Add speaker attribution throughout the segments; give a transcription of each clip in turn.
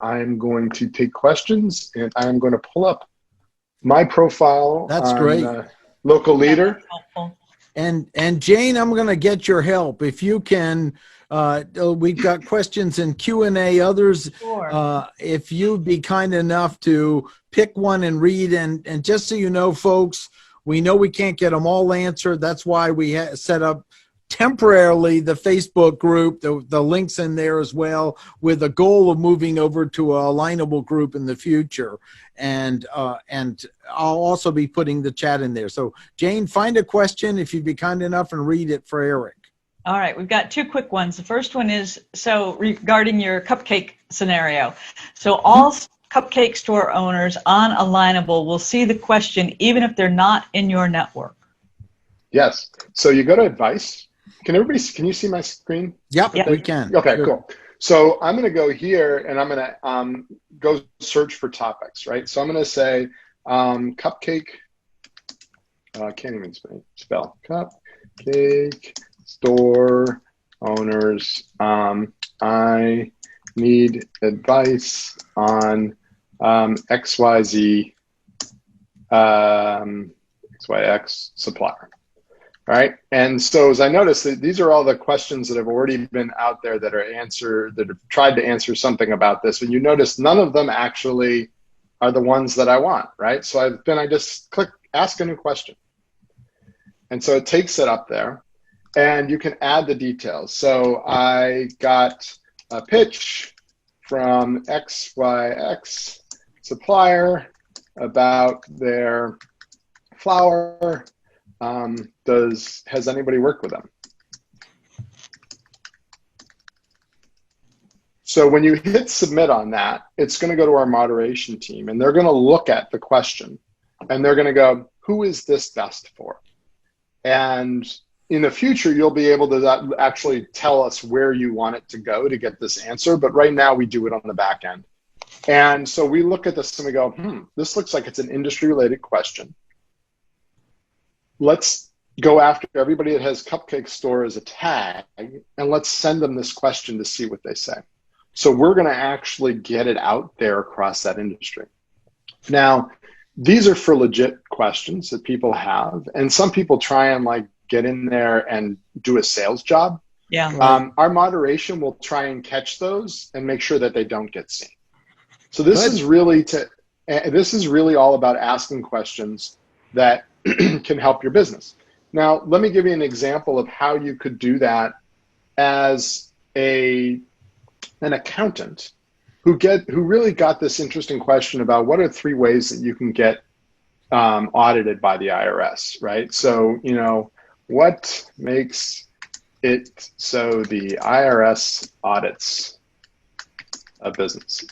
Speaker 1: I'm going to take questions, and I'm going to pull up my profile.
Speaker 2: That's
Speaker 1: on,
Speaker 2: great.
Speaker 1: Local leader.
Speaker 2: And Jane, I'm going to get your help. If you can, we've got questions in Q&A, others.
Speaker 3: Sure.
Speaker 2: If you'd be kind enough to pick one and read, and just so you know, folks, we know we can't get them all answered. That's why we set up temporarily the Facebook group, the links in there as well, with a goal of moving over to a Alignable group in the future. And I'll also be putting the chat in there. So Jane, find a question if you'd be kind enough and read it for Eric.
Speaker 3: All right, we've got two quick ones. The first one is, so regarding your cupcake scenario. So all cupcake store owners on Alignable will see the question even if they're not in your network.
Speaker 1: Yes. So you go to advice. Can you see my screen?
Speaker 2: Yep, we can.
Speaker 1: Okay,
Speaker 2: Good.
Speaker 1: cool. So I'm going to go here and I'm going to go search for topics, right? So I'm going to say cupcake, I can't even spell, cupcake store owners. I need advice on XYZ, XYX supplier. All right. And so as I noticed, that these are all the questions that have already been out there that are answered, that have tried to answer something about this. And you notice none of them actually are the ones that I want, right? So I just click ask a new question. And so it takes it up there and you can add the details. So I got a pitch from XYX supplier about their flour. Has anybody worked with them? So when you hit submit on that, it's going to go to our moderation team and they're going to look at the question and they're going to go, who is this best for? And in the future, you'll be able to actually tell us where you want it to go to get this answer. But right now we do it on the back end. And so we look at this and we go, this looks like it's an industry related question. Let's go after everybody that has cupcake store as a tag and let's send them this question to see what they say. So we're going to actually get it out there across that industry. Now, these are for legit questions that people have. And some people try and like get in there and do a sales job.
Speaker 3: Yeah.
Speaker 1: Our moderation will try and catch those and make sure that they don't get seen. So this is really all about asking questions that can help your business. Now, let me give you an example of how you could do that as an accountant who really got this interesting question about what are 3 ways that you can get audited by the IRS, right? So, what makes it so the IRS audits a business?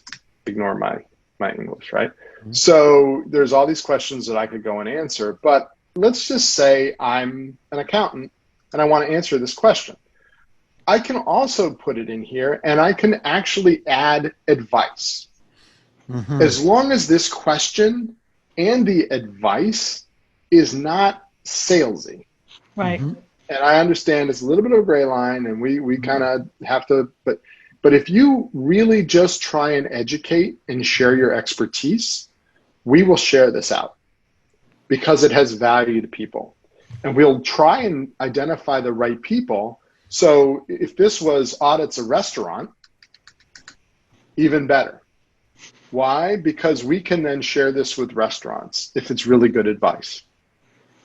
Speaker 1: Ignore my English, right? Mm-hmm. So there's all these questions that I could go and answer, but let's just say I'm an accountant and I want to answer this question. I can also put it in here and I can actually add advice. Mm-hmm. As long as this question and the advice is not salesy.
Speaker 3: Right.
Speaker 1: Mm-hmm. And I understand it's a little bit of a gray line and we kind of have to, but if you really just try and educate and share your expertise, we will share this out because it has value to people. And we'll try and identify the right people. So if this was audits a restaurant, even better. Why? Because we can then share this with restaurants if it's really good advice.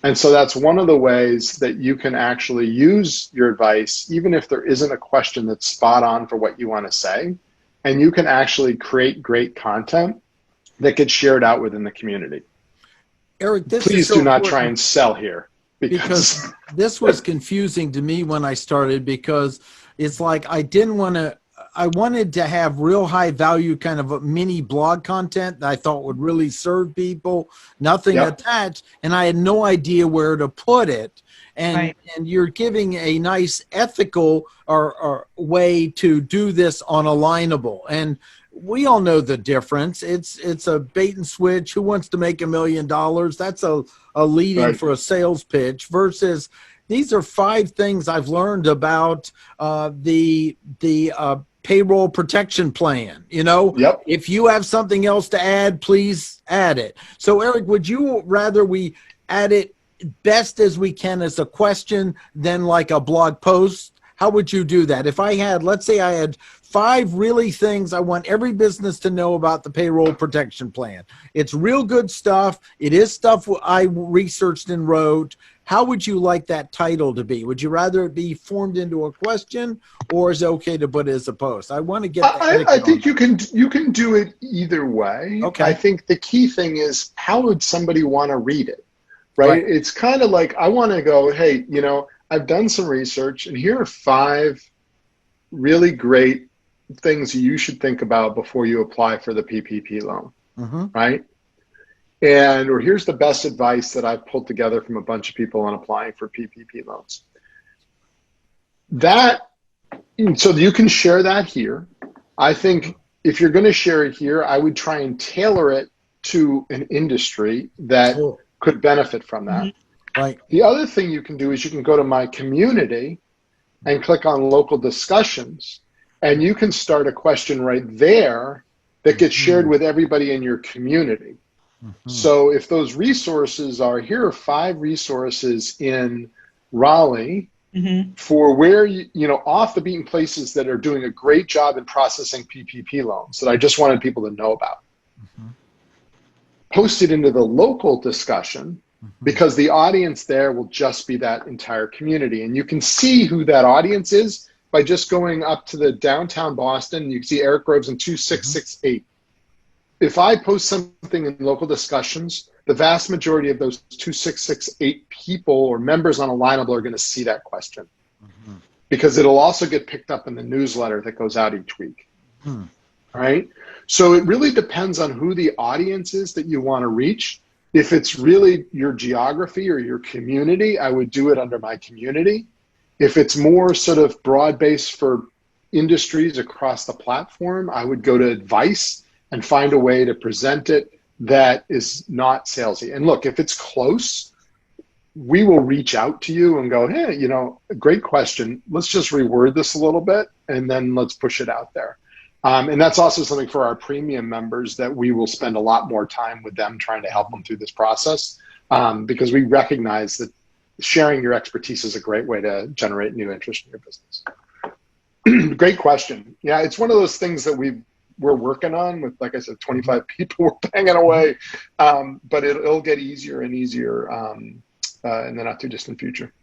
Speaker 1: And so that's one of the ways that you can actually use your advice, even if there isn't a question that's spot on for what you want to say, and you can actually create great content that gets shared out within the community.
Speaker 2: Eric,
Speaker 1: please do not try and sell here.
Speaker 2: Because this was confusing to me when I started, because it's like I wanted to have real high value kind of a mini blog content that I thought would really serve people, nothing attached, and I had no idea where to put it. And you're giving a nice ethical or way to do this on Alignable. And we all know the difference. It's a bait and switch. Who wants to make $1 million? That's a leading for a sales pitch versus these are 5 things I've learned about the payroll protection plan. You know,
Speaker 1: Yep.
Speaker 2: if you have something else to add, please add it. So Eric, would you rather we add it best as we can as a question than like a blog post? How would you do that? If I had, let's say I had 5 really things I want every business to know about the payroll protection plan. It's real good stuff. It is stuff I researched and wrote. How would you like that title to be? Would you rather it be formed into a question, or is it okay to put it as a post? I want to get that.
Speaker 1: I think you can do it either way.
Speaker 2: Okay.
Speaker 1: I think the key thing is, how would somebody want to read it? Right? It's kind of like, I want to go, hey, you know, I've done some research, and here are 5 really great things you should think about before you apply for the PPP loan, right? Or here's the best advice that I've pulled together from a bunch of people on applying for PPP loans. So you can share that here. I think if you're going to share it here, I would try and tailor it to an industry that could benefit from that.
Speaker 2: Right.
Speaker 1: The other thing you can do is you can go to my community and click on local discussions, and you can start a question right there that gets shared with everybody in your community. So if those resources are, here are 5 resources in Raleigh for where, you know, off the beaten places that are doing a great job in processing PPP loans that I just wanted people to know about. Post it into the local discussion, because the audience there will just be that entire community. And you can see who that audience is by just going up to the downtown Boston. You can see Eric Groves in 2668. If I post something in local discussions, the vast majority of those 2668 people or members on Alignable are going to see that question, because it'll also get picked up in the newsletter that goes out each week. All right. So it really depends on who the audience is that you want to reach. If it's really your geography or your community, I would do it under my community. If it's more sort of broad-based for industries across the platform, I would go to advice and find a way to present it that is not salesy. And look, if it's close, we will reach out to you and go, hey, you know, great question. Let's just reword this a little bit, and then let's push it out there. And that's also something for our premium members, that we will spend a lot more time with them trying to help them through this process, because we recognize that sharing your expertise is a great way to generate new interest in your business. Great question. Yeah, it's one of those things that we're working on with, like I said, 25 people. We're banging away, but it'll get easier and easier in the not too distant future.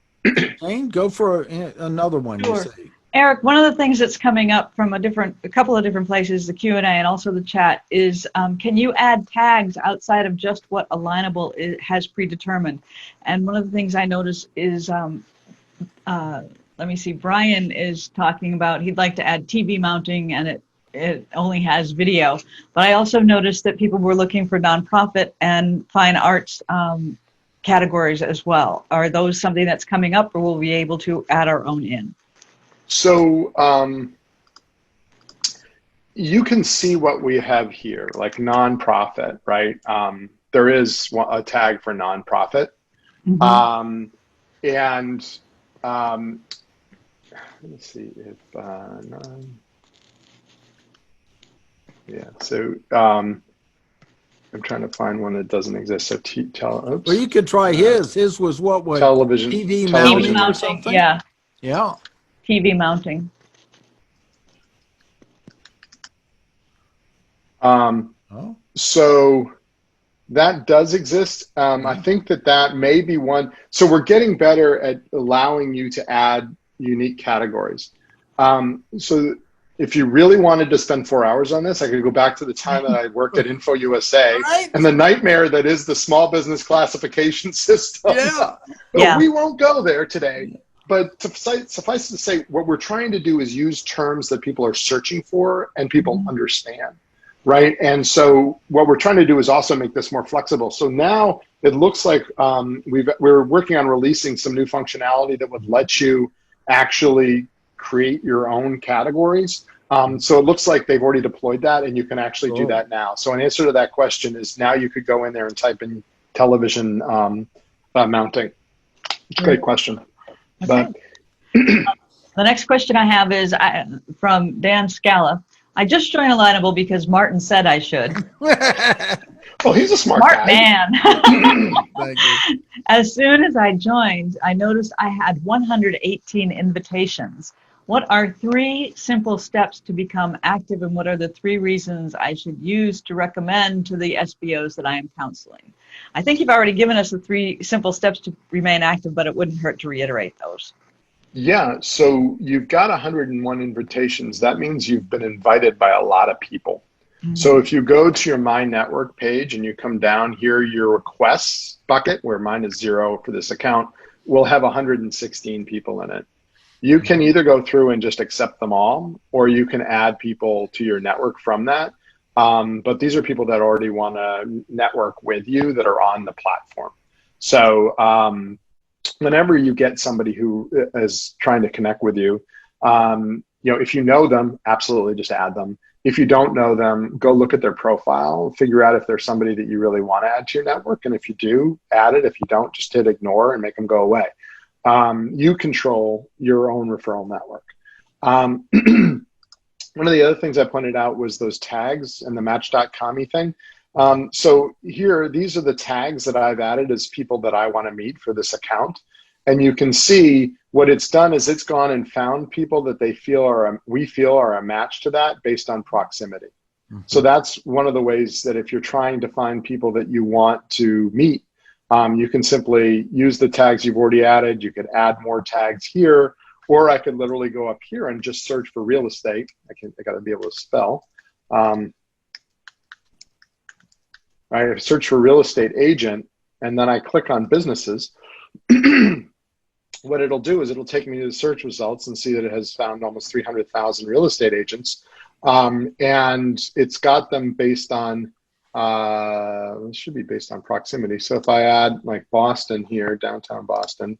Speaker 2: Jane, go for another one.
Speaker 3: Sure.
Speaker 2: You say.
Speaker 3: Eric, one of the things that's coming up from a couple of different places, the Q&A and also the chat, is can you add tags outside of just what Alignable has predetermined? And one of the things I noticed is, let me see, Brian is talking about he'd like to add TV mounting, and it only has video. But I also noticed that people were looking for nonprofit and fine arts categories as well. Are those something that's coming up, or will we be able to add our own in?
Speaker 1: So you can see what we have here, like nonprofit, right? There is a tag for nonprofit. And let me see if so I'm trying to find one that doesn't exist. So
Speaker 2: Well, you could try his. His was what
Speaker 1: television
Speaker 2: TV
Speaker 3: TV
Speaker 2: mounting or
Speaker 3: mounting,
Speaker 2: something?
Speaker 3: yeah.
Speaker 2: Yeah.
Speaker 3: TV mounting.
Speaker 1: So that does exist. I think that may be one. So we're getting better at allowing you to add unique categories. So if you really wanted to spend 4 hours on this, I could go back to the time that I worked at Info USA and the nightmare that is the small business classification system.
Speaker 2: Yeah.
Speaker 1: We won't go there today. But suffice to say, what we're trying to do is use terms that people are searching for and people understand, right? And so what we're trying to do is also make this more flexible. So now it looks like we're working on releasing some new functionality that would let you actually create your own categories. So it looks like they've already deployed that, and you can actually do that now. So an answer to that question is, now you could go in there and type in television mounting. Great question.
Speaker 3: Okay.
Speaker 1: But
Speaker 3: The next question I have is from Dan Scala. I just joined Alignable because Martin said I should.
Speaker 1: Oh, he's a smart
Speaker 3: Smart
Speaker 1: guy.
Speaker 3: man.
Speaker 2: Thank you.
Speaker 3: As soon as I joined, I noticed I had 118 invitations. What are 3 simple steps to become active, and what are the 3 reasons I should use to recommend to the SBOs that I am counseling? I think you've already given us the 3 simple steps to remain active, but it wouldn't hurt to reiterate those.
Speaker 1: Yeah, so you've got 101 invitations. That means you've been invited by a lot of people. Mm-hmm. So if you go to your My Network page and you come down here, your requests bucket, where mine is 0 for this account, will have 116 people in it. You can either go through and just accept them all, or you can add people to your network from that. But these are people that already want to network with you that are on the platform. So whenever you get somebody who is trying to connect with you, if you know them, absolutely just add them. If you don't know them, go look at their profile, figure out if there's somebody that you really want to add to your network. And if you do, add it. If you don't, just hit ignore and make them go away. You control your own referral network. One of the other things I pointed out was those tags and the match.com thing. So here, these are the tags that I've added as people that I want to meet for this account. And you can see what it's done is it's gone and found people that we feel are a match to that based on proximity. Mm-hmm. So that's one of the ways that if you're trying to find people that you want to meet, you can simply use the tags you've already added. You could add more tags here, or I could literally go up here and just search for real estate. I got to be able to spell. I search for real estate agent, and then I click on businesses. What it'll do is it'll take me to the search results and see that it has found almost 300,000 real estate agents. And it's got them based on, it should be based on proximity. So if I add like Boston here, downtown Boston,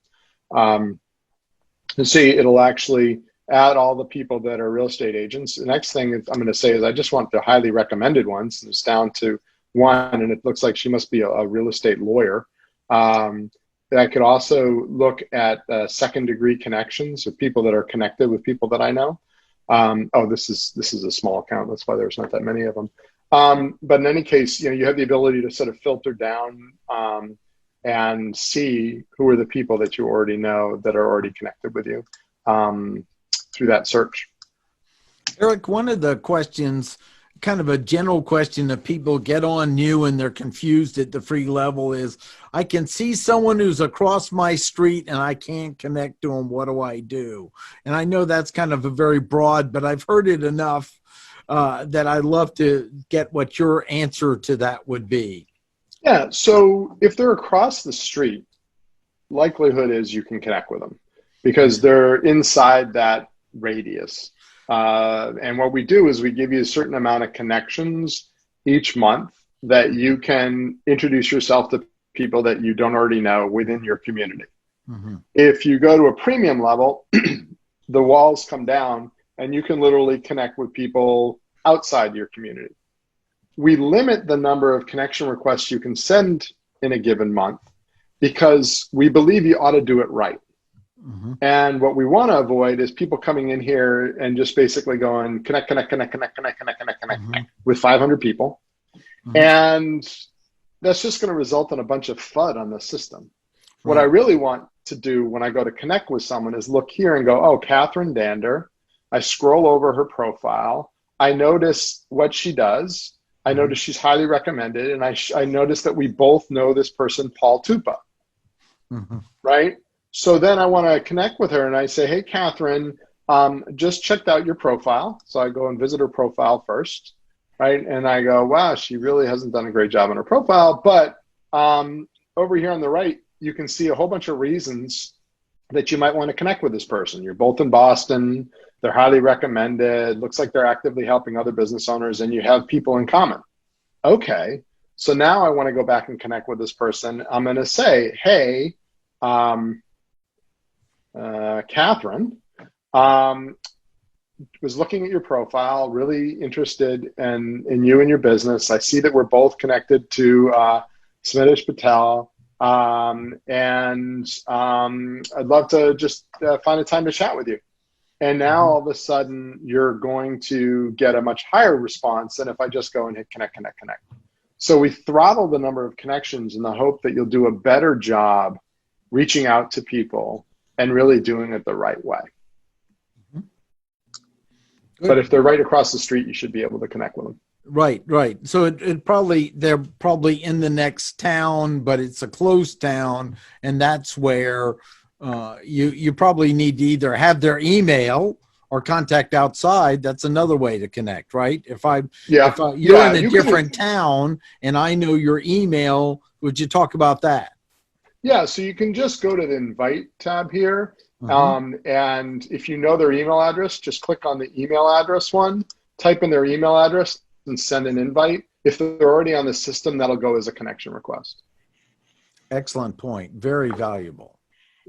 Speaker 1: you see it'll actually add all the people that are real estate agents. The next thing I'm going to say is I just want the highly recommended ones. It's down to 1, and it looks like she must be a real estate lawyer. I could also look at second-degree connections of people that are connected with people that I know. This is a small account. That's why there's not that many of them. But in any case, you have the ability to sort of filter down and see who are the people that you already know that are already connected with you through that search.
Speaker 2: Eric, one of the questions, kind of a general question that people get on new and they're confused at the free level is, I can see someone who's across my street and I can't connect to them. What do I do? And I know that's kind of a very broad, but I've heard it enough that I'd love to get what your answer to that would be.
Speaker 1: Yeah, so if they're across the street, likelihood is you can connect with them because they're inside that radius. And what we do is we give you a certain amount of connections each month that you can introduce yourself to people that you don't already know within your community. Mm-hmm. If you go to a premium level, the walls come down and you can literally connect with people outside your community. We limit the number of connection requests you can send in a given month because we believe you ought to do it right. Mm-hmm. And what we want to avoid is people coming in here and just basically going connect mm-hmm. with 500 people. Mm-hmm. And that's just going to result in a bunch of FUD on the system. Right. What I really want to do when I go to connect with someone is look here and go, oh, Catherine Dander. I scroll over her profile. I notice what she does. I notice she's highly recommended. And I notice that we both know this person, Paul Tupa. Mm-hmm. Right? So then I want to connect with her and I say, hey, Catherine, just checked out your profile. So I go and visit her profile first, right? And I go, wow, she really hasn't done a great job on her profile. But over here on the right, you can see a whole bunch of reasons that you might want to connect with this person. You're both in Boston. They're highly recommended. Looks like they're actively helping other business owners and you have people in common. Okay. So now I want to go back and connect with this person. I'm going to say, hey, Catherine, was looking at your profile, really interested in you and your business. I see that we're both connected to Smitish Patel, and I'd love to just find a time to chat with you. And now all of a sudden you're going to get a much higher response than if I just go and hit connect, connect, connect. So we throttle the number of connections in the hope that you'll do a better job reaching out to people and really doing it the right way. But if they're right across the street, you should be able to connect with them.
Speaker 2: Right, right. So they're probably in the next town, but it's a closed town, and that's where you probably need to either have their email or contact outside. That's another way to connect, right? If you're in a different town and I know your email, would you talk about that?
Speaker 1: Yeah, so you can just go to the invite tab here. And if you know their email address, just click on the email address one, type in their email address and send an invite. If they're already on the system, that'll go as a connection request.
Speaker 2: Excellent point. Very valuable.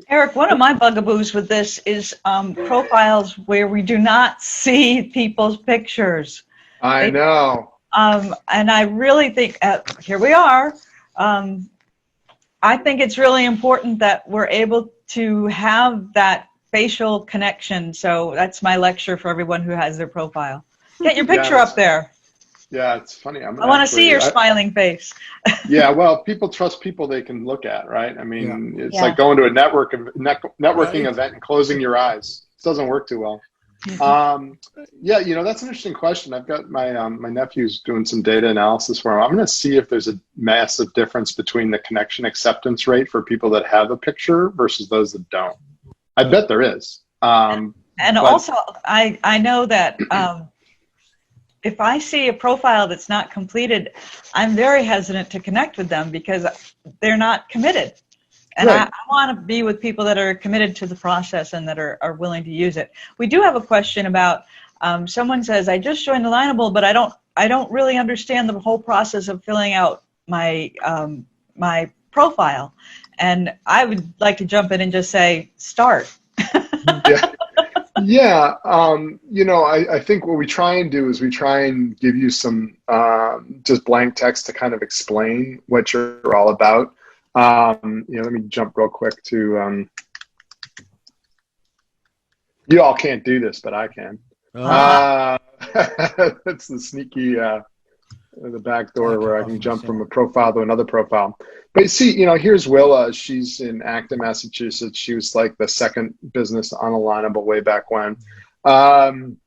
Speaker 3: Eric, one of my bugaboos with this is profiles where we do not see people's pictures.
Speaker 1: I know.
Speaker 3: And I really think, here we are. I think it's really important that we're able to have that facial connection. So that's my lecture for everyone who has their profile. Get your picture up there.
Speaker 1: Yeah, it's funny. I
Speaker 3: want to see your smiling face.
Speaker 1: Yeah, well, people trust people they can look at, right? I mean, it's like going to a networking event and closing your eyes. It doesn't work too well. Yeah, that's an interesting question. I've got my nephew's doing some data analysis for him. I'm going to see if there's a massive difference between the connection acceptance rate for people that have a picture versus those that don't. I bet there is.
Speaker 3: Also, I know that if I see a profile that's not completed, I'm very hesitant to connect with them because they're not committed. And right. I want to be with people that are committed to the process and that are willing to use it. We do have a question about someone says, I just joined Alignable, but I don't really understand the whole process of filling out my my profile. And I would like to jump in and just say, start.
Speaker 1: Yeah. I think what we try and do is we try and give you some just blank text to kind of explain what you're all about. Let me jump real quick to, you all can't do this, but I can. That's the sneaky, the back door where I can jump from a profile to another profile. But see, here's Willa. She's in Acton, Massachusetts. She was like the second business on Alignable way back when. You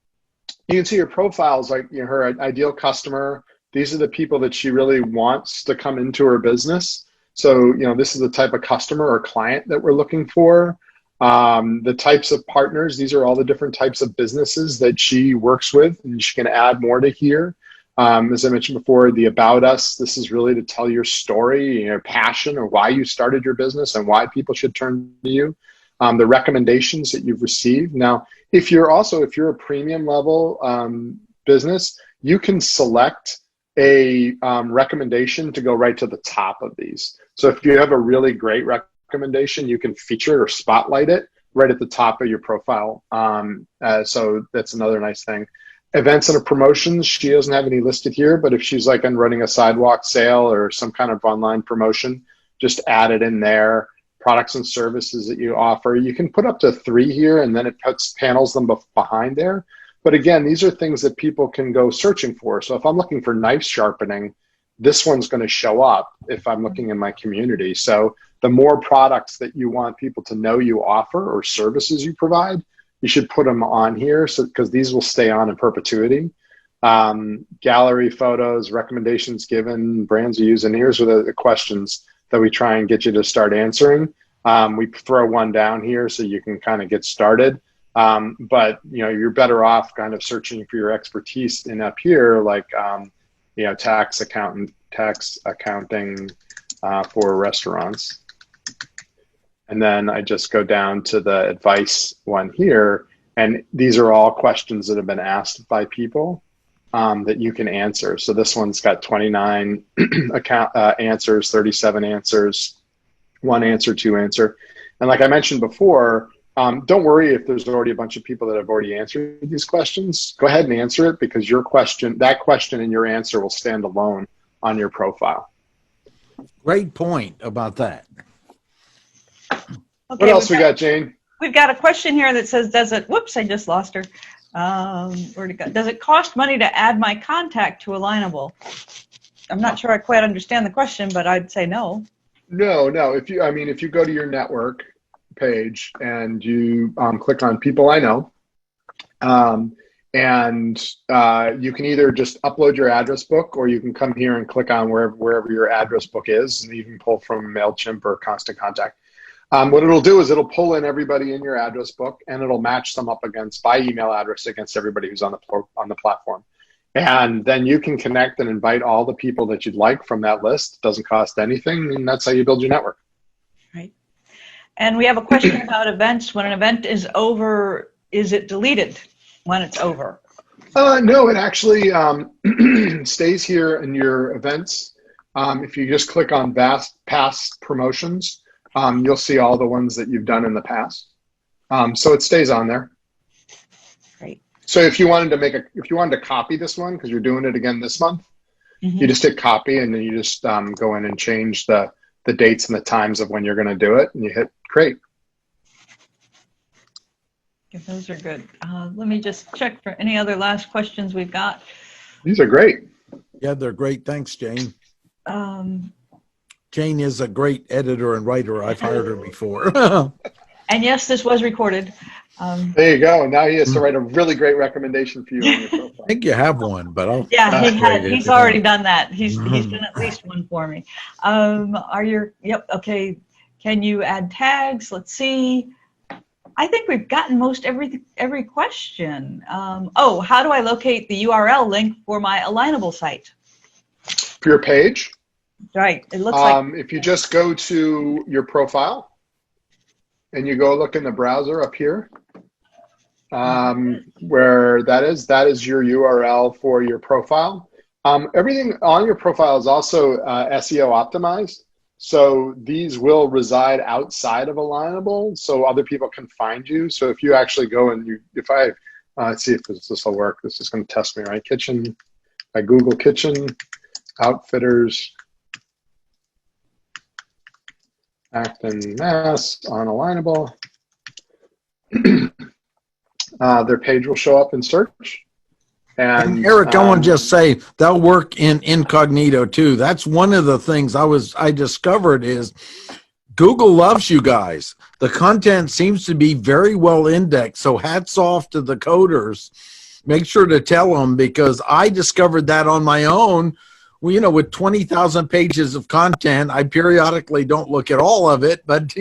Speaker 1: can see her profiles, like her ideal customer. These are the people that she really wants to come into her business. So, this is the type of customer or client that we're looking for. The types of partners, these are all the different types of businesses that she works with, and she can add more to here. As I mentioned before, the about us, this is really to tell your story, your passion, or why you started your business and why people should turn to you. The recommendations that you've received. Now, if you're a premium level business, you can select a recommendation to go right to the top of these. So if you have a really great recommendation, you can feature it or spotlight it right at the top of your profile. So that's another nice thing. Events and promotions, she doesn't have any listed here, but if she's like running a sidewalk sale or some kind of online promotion, just add it in there. Products and services that you offer. You can put up to 3 here, and then it panels them behind there. But again, these are things that people can go searching for. So if I'm looking for knife sharpening, this one's going to show up if I'm looking in my community. So the more products that you want people to know you offer or services you provide, you should put them on here because these will stay on in perpetuity. Gallery photos, recommendations given, brands you use, and here's the questions that we try and get you to start answering. We throw one down here so you can kind of get started. But you're better off kind of searching for your expertise in up here, like tax accounting for restaurants. And then I just go down to the advice one here, and these are all questions that have been asked by people that you can answer. So this one's got 29 answers, 37 answers, 1 answer, 2 answer. And like I mentioned before, don't worry if there's already a bunch of people that have already answered these questions. Go ahead and answer it because that question and your answer will stand alone on your profile.
Speaker 2: Great point about that.
Speaker 3: Okay,
Speaker 1: what else we got, Jane?
Speaker 3: We've got a question here that says, whoops, I just lost her. Where'd it go? Does it cost money to add my contact to Alignable? I'm not sure I quite understand the question, but I'd say no.
Speaker 1: No. If you go to your network page and you click on People I Know, and you can either just upload your address book, or you can come here and click on wherever your address book is, and you can pull from MailChimp or Constant Contact. What it'll do is it'll pull in everybody in your address book, and it'll match them up by email address against everybody who's on the platform. And then you can connect and invite all the people that you'd like from that list. It doesn't cost anything, and that's how you build your network.
Speaker 3: Right. And we have a question about events. When an event is over, is it deleted when it's over?
Speaker 1: No, it actually stays here in your events. If you just click on past promotions, you'll see all the ones that you've done in the past. So it stays on there.
Speaker 3: Great.
Speaker 1: So if you wanted to copy this one, because you're doing it again this month, you just hit copy, and then you just go in and change the dates and the times of when you're going to do it, and you hit create.
Speaker 3: Yeah, those are good. Let me just check for any other last questions we've got.
Speaker 1: These are great.
Speaker 2: Yeah, they're great. Thanks, Jane. Jane is a great editor and writer. I've hired her before.
Speaker 3: And yes, this was recorded.
Speaker 1: There you go. Now he has to write a really great recommendation for you on your profile.
Speaker 2: I think you have one, but I'll.
Speaker 3: Yeah, he's already done that. He's done at least one for me. Yep, okay. Can you add tags? Let's see. I think we've gotten most every question. How do I locate the URL link for my Alignable site?
Speaker 1: For your page?
Speaker 3: Right. It looks like.
Speaker 1: If you just go to your profile and you go look in the browser up here, where that is your URL for your profile. Everything on your profile is also SEO optimized. So these will reside outside of Alignable, so other people can find you. So if you actually go and let's see if this will work. This is going to test me, right? Kitchen, I Google kitchen, outfitters, Acton, Mass, on Alignable. Their page will show up in search. And
Speaker 2: Eric, I want to just say they'll work in incognito too. That's one of the things I discovered is Google loves you guys. The content seems to be very well indexed. So hats off to the coders. Make sure to tell them, because I discovered that on my own. Well, with 20,000 pages of content, I periodically don't look at all of it, but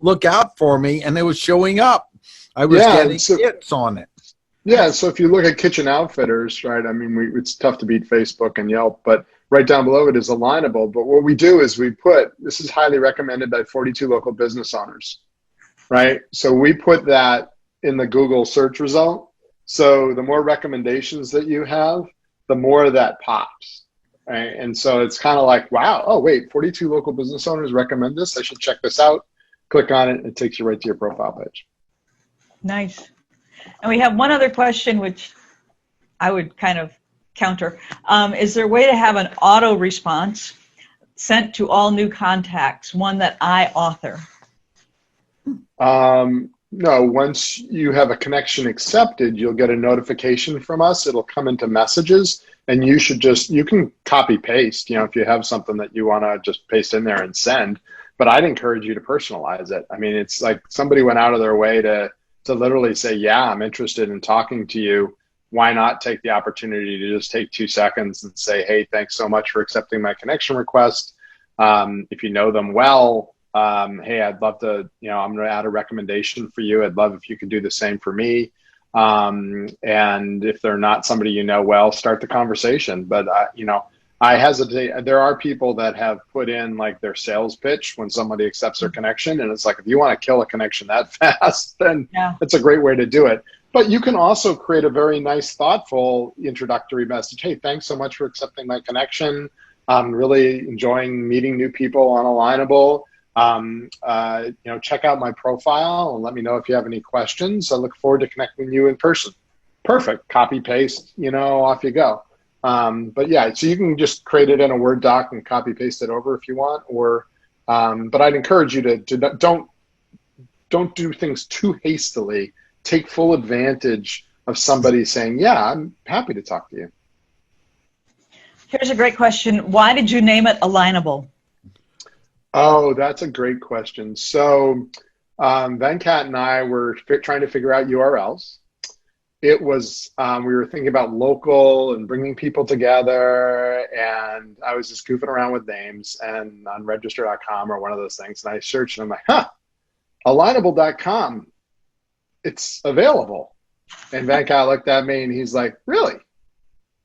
Speaker 2: look out for me, and it was showing up. I was getting hits on it.
Speaker 1: Yeah, so if you look at Kitchen Outfitters, right, I mean, it's tough to beat Facebook and Yelp, but right down below it is Alignable. But what we do is this is highly recommended by 42 local business owners, right? So we put that in the Google search result. So the more recommendations that you have, the more that pops, right? And so it's kind of like, wow, oh, wait, 42 local business owners recommend this. I should check this out. Click on it, and it takes you right to your profile page.
Speaker 3: Nice. And we have one other question, which I would kind of counter. Is there a way to have an auto response sent to all new contacts, one that I author?
Speaker 1: No, once you have a connection accepted, you'll get a notification from us. It'll come into messages, and you can copy paste, if you have something that you want to just paste in there and send. But I'd encourage you to personalize it. I mean, it's like somebody went out of their way to literally say, yeah, I'm interested in talking to you. Why not take the opportunity to just take 2 seconds and say, hey, thanks so much for accepting my connection request. If you know them well, hey, I'd love to, I'm going to add a recommendation for you. I'd love if you could do the same for me. And if they're not somebody you know well, start the conversation. But, I hesitate. There are people that have put in like their sales pitch when somebody accepts their connection. And it's like, if you want to kill a connection that fast, then it's a great way to do it. But you can also create a very nice, thoughtful introductory message. Hey, thanks so much for accepting my connection. I'm really enjoying meeting new people on Alignable. Check out my profile and let me know if you have any questions. I look forward to connecting with you in person. Perfect. Copy, paste, off you go. But yeah, so you can just create it in a Word doc and copy paste it over if you want, but I'd encourage you to don't don't do things too hastily. Take full advantage of somebody saying, yeah, I'm happy to talk to you.
Speaker 3: Here's a great question. Why did you name it Alignable?
Speaker 1: Oh, that's a great question. So Venkat and I were trying to figure out URLs. It was, we were thinking about local and bringing people together, and I was just goofing around with names and on register.com or one of those things, and I searched and I'm like, alignable.com, it's available. And Venkat looked at me and he's like, really?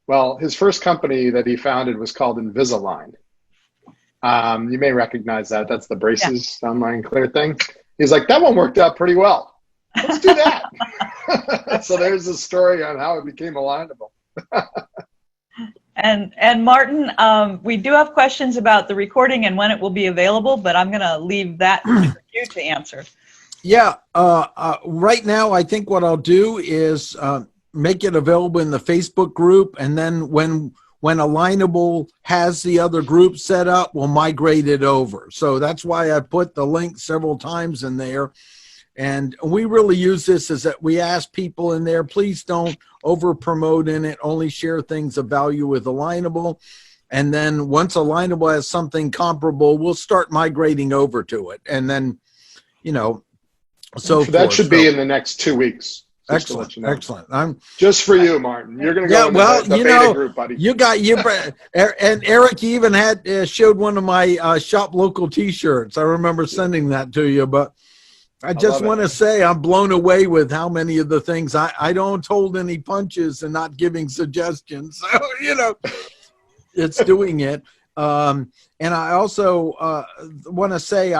Speaker 1: Well, his first company that he founded was called Invisalign. You may recognize that. That's the braces online clear thing. He's like, that one worked out pretty well. Let's do that. So there's the story on how it became Alignable.
Speaker 3: And Martin, we do have questions about the recording and when it will be available, but I'm going to leave that for you to answer.
Speaker 2: Yeah, right now I think what I'll do is make it available in the Facebook group, and then when Alignable has the other group set up, we'll migrate it over. So that's why I put the link several times in there. And we really use this as that we ask people in there, please don't over promote in it, only share things of value with Alignable. And then once Alignable has something comparable, we'll start migrating over to it. And then, you know, so
Speaker 1: that should be in the next 2 weeks.
Speaker 2: Excellent, excellent. I'm
Speaker 1: just for you, Martin. You're going to go in the beta group, buddy.
Speaker 2: You got and Eric even had showed one of my shop local T-shirts. I remember sending that to you, but I just want to say I'm blown away with how many of the things I don't hold any punches and not giving suggestions. So you know, it's doing it. And I also want to say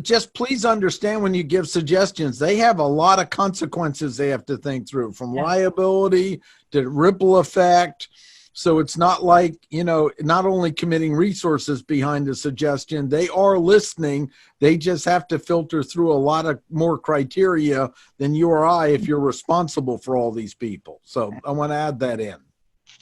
Speaker 2: just please understand when you give suggestions, they have a lot of consequences they have to think through, from liability to ripple effect. So it's not like, you know, not only committing resources behind the suggestion, they are listening. They just have to filter through a lot of more criteria than you or I if you're responsible for all these people. So I want to add that in.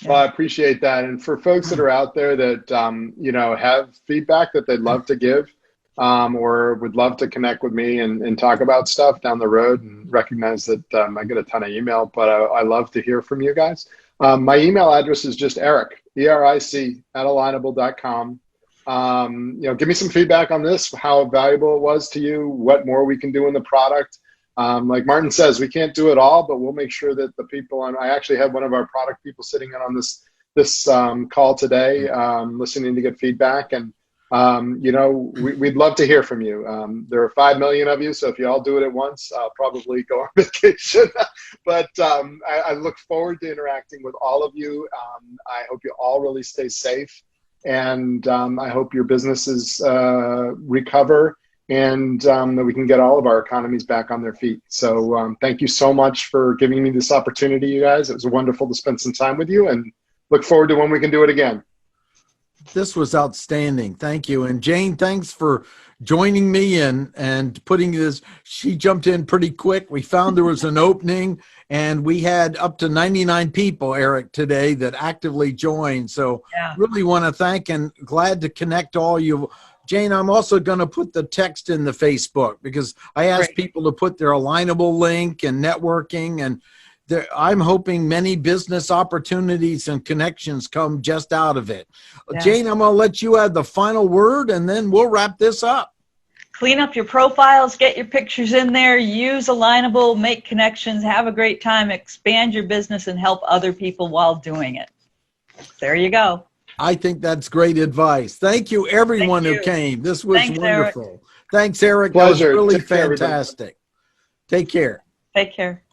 Speaker 1: Well, I appreciate that. And for folks that are out there that, you know, have feedback that they'd love to give, or would love to connect with me and talk about stuff down the road, and recognize that I get a ton of email, but I love to hear from you guys. My email address is just Eric, ERIC @alignable.com. You know, give me some feedback on this, how valuable it was to you, what more we can do in the product. Like Martin says, we can't do it all, but we'll make sure that the people I actually have one of our product people sitting in on this call today, listening to get feedback. And you know, we'd love to hear from you. There are 5 million of you, so if you all do it at once, I'll probably go on vacation. But I look forward to interacting with all of you. I hope you all really stay safe, and I hope your businesses recover, and that we can get all of our economies back on their feet. So thank you so much for giving me this opportunity, you guys. It was wonderful to spend some time with you, and look forward to when we can do it again.
Speaker 2: This was outstanding. Thank you. And Jane, thanks for joining me and putting this. She jumped in pretty quick. We found there was an opening, and we had up to 99 people, Eric, today that actively joined. So really want to thank and glad to connect all you. Jane, I'm also going to put the text in the Facebook, because I asked people to put their Alignable link and networking, and I'm hoping many business opportunities and connections come just out of it. Jane, I'm going to let you add the final word, and then we'll wrap this up.
Speaker 3: Clean up your profiles, get your pictures in there, use Alignable, make connections, have a great time, expand your business, and help other people while doing it. There you go.
Speaker 2: I think that's great advice. Thank you, everyone who came. This was wonderful. Thanks, Eric.
Speaker 1: Pleasure.
Speaker 2: That was really fantastic. Take care.
Speaker 3: Take care.